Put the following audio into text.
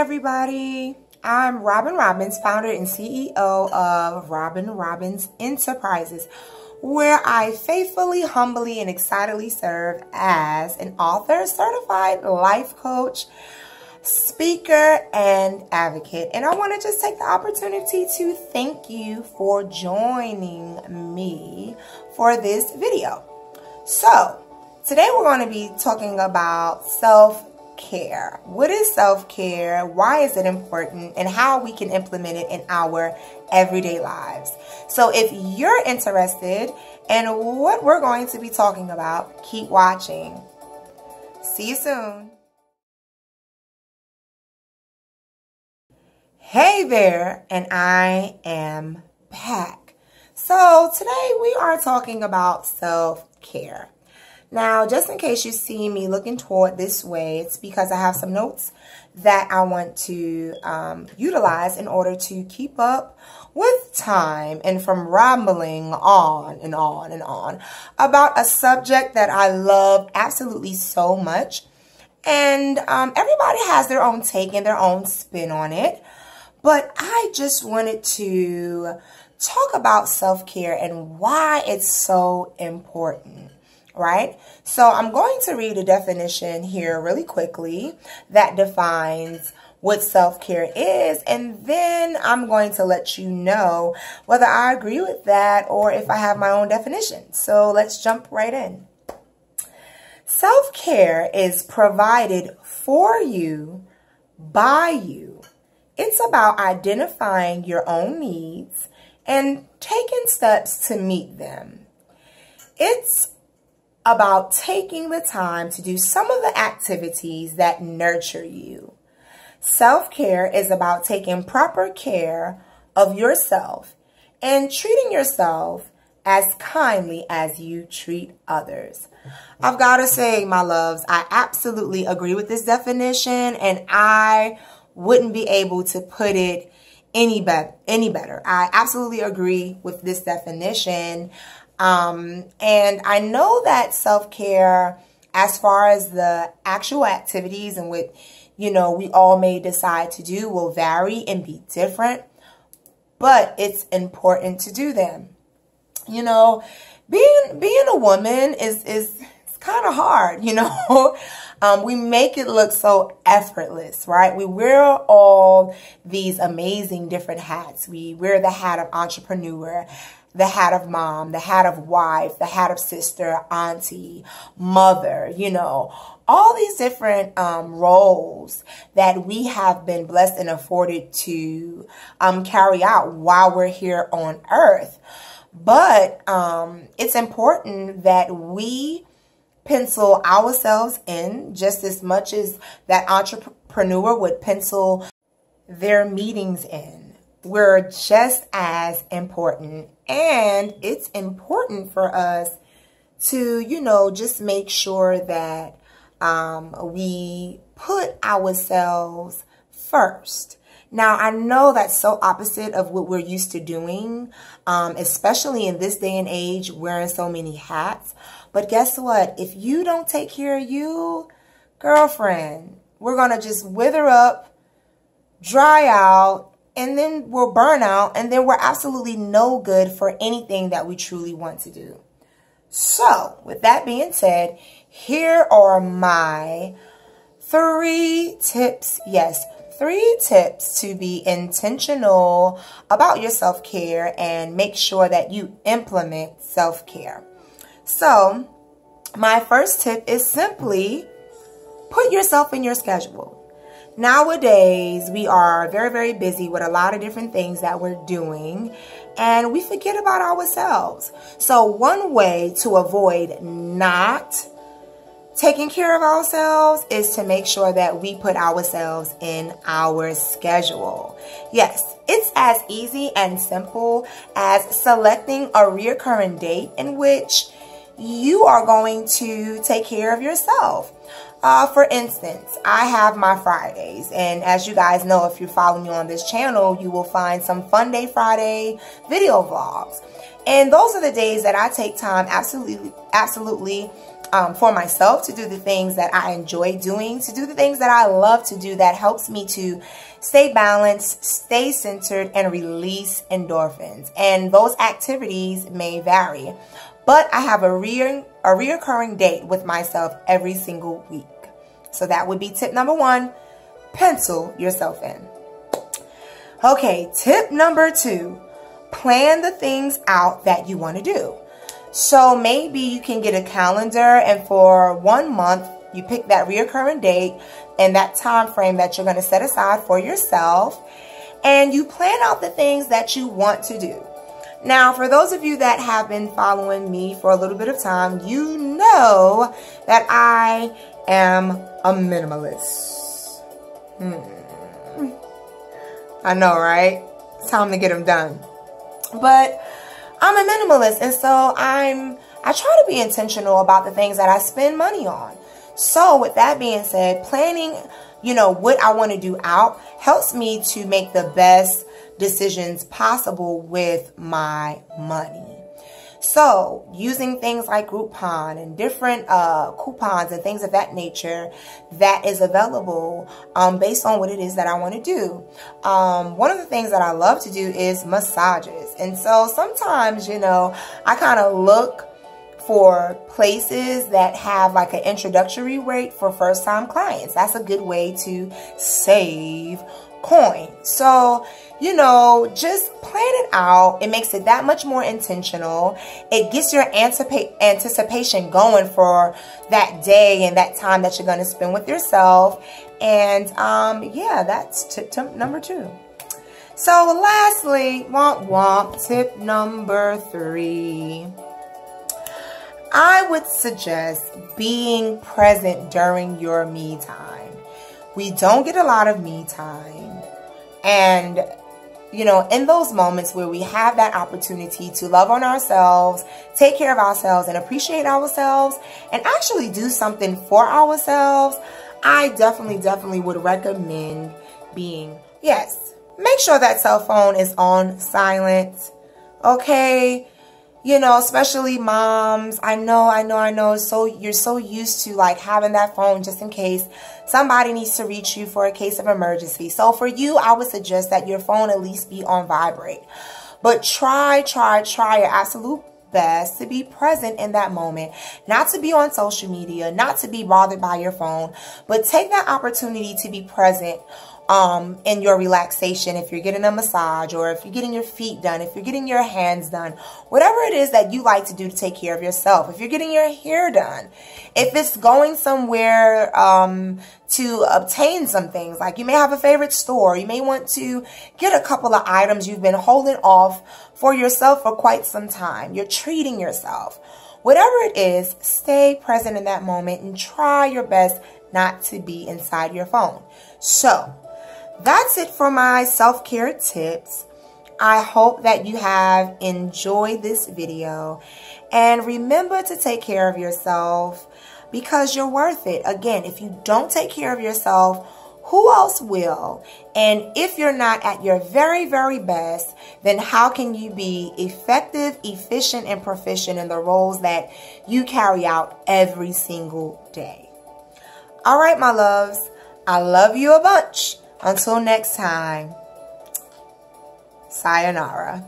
everybody. I'm Robyn Robbins, founder and CEO of Robbins Enterprises, where I faithfully, humbly, and excitedly serve as an author, certified life coach, speaker, and advocate. And I want to just take the opportunity to thank you for joining me for this video. So, today we're going to be talking about self-care. What is self-care? Why is it important? And how we can implement it in our everyday lives. So if you're interested in what we're going to be talking about, keep watching. See you soon. Hey there, and I am back. So today we are talking about self-care. Now, just in case you see me looking toward this way, it's because I have some notes that I want to utilize in order to keep up with time and from rambling on and on and on about a subject that I love absolutely so much. And everybody has their own take and their own spin on it. But I just wanted to talk about self-care and why it's so important. Right? So I'm going to read a definition here really quickly that defines what self-care is, and then I'm going to let you know whether I agree with that or if I have my own definition. So let's jump right in. Self-care is provided for you by you. It's about identifying your own needs and taking steps to meet them. It's about taking the time to do some of the activities that nurture you. Self-care is about taking proper care of yourself and treating yourself as kindly as you treat others. I've got to say, my loves, I absolutely agree with this definition, and I wouldn't be able to put it any better. I absolutely agree with this definition. And I know that self-care, as far as the actual activities and what, we all may decide to do, will vary and be different, but it's important to do them. Being a woman is kind of hard, we make it look so effortless, right? We wear all these amazing different hats. We wear the hat of entrepreneur, the hat of mom, the hat of wife, the hat of sister, auntie, mother, all these different roles that we have been blessed and afforded to carry out while we're here on earth. But it's important that we pencil ourselves in just as much as that entrepreneur would pencil their meetings in. We're just as important, and it's important for us to, just make sure that we put ourselves first. Now, I know that's so opposite of what we're used to doing, especially in this day and age, wearing so many hats. But guess what? If you don't take care of you, girlfriend, we're going to just wither up, dry out, and then we'll burn out, and then we're absolutely no good for anything that we truly want to do. So, with that being said, here are my 3 tips. Yes, 3 tips to be intentional about your self-care and make sure that you implement self-care. So, my first tip is simply put yourself in your schedule. Nowadays, we are very, very busy with a lot of different things that we're doing, and we forget about ourselves. So one way to avoid not taking care of ourselves is to make sure that we put ourselves in our schedule. Yes, it's as easy and simple as selecting a recurring date in which you are going to take care of yourself. For instance, I have my Fridays, and as you guys know, if you follow me on this channel, you will find some Fun Day Friday video vlogs. And those are the days that I take time absolutely for myself, to do the things that I enjoy doing, to do the things that I love to do that helps me to stay balanced, stay centered, and release endorphins. And those activities may vary, but I have a reoccurring date with myself every single week. So that would be tip number 1. Pencil yourself in. Okay, tip number 2. Plan the things out that you want to do. So maybe you can get a calendar, and for 1 month, you pick that reoccurring date and that time frame that you're going to set aside for yourself, and you plan out the things that you want to do. Now, for those of you that have been following me for a little bit of time, you know that I am a minimalist. I know, right? It's time to get them done. But I'm a minimalist, and so I try to be intentional about the things that I spend money on. So with that being said, planning, what I want to do out helps me to make the best decisions possible with my money. So using things like Groupon and different coupons and things of that nature that is available based on what it is that I want to do. One of the things that I love to do is massages. And so sometimes, I kind of look for places that have like an introductory rate for first-time clients. That's a good way to save coin. So, just plan it out. It makes it that much more intentional. It gets your anticipation going for that day and that time that you're going to spend with yourself. And yeah, that's tip number 2. So lastly, tip number 3. I would suggest being present during your me time. We don't get a lot of me time. And, in those moments where we have that opportunity to love on ourselves, take care of ourselves, and appreciate ourselves, and actually do something for ourselves, I definitely would recommend make sure that cell phone is on silent, okay? Especially moms. I know. So you're so used to like having that phone just in case somebody needs to reach you for a case of emergency. So for you, I would suggest that your phone at least be on vibrate. But try your absolute best to be present in that moment. Not to be on social media, not to be bothered by your phone, but take that opportunity to be present in your relaxation. If you're getting a massage, or if you're getting your feet done, if you're getting your hands done, whatever it is that you like to do to take care of yourself. If you're getting your hair done, if it's going somewhere to obtain some things, like you may have a favorite store, you may want to get a couple of items you've been holding off for yourself for quite some time. You're treating yourself. Whatever it is, stay present in that moment and try your best not to be inside your phone. So that's it for my self-care tips. I hope that you have enjoyed this video. And remember to take care of yourself because you're worth it. Again, if you don't take care of yourself, who else will? And if you're not at your very, very best, then how can you be effective, efficient, and proficient in the roles that you carry out every single day? All right, my loves. I love you a bunch. Until next time, sayonara.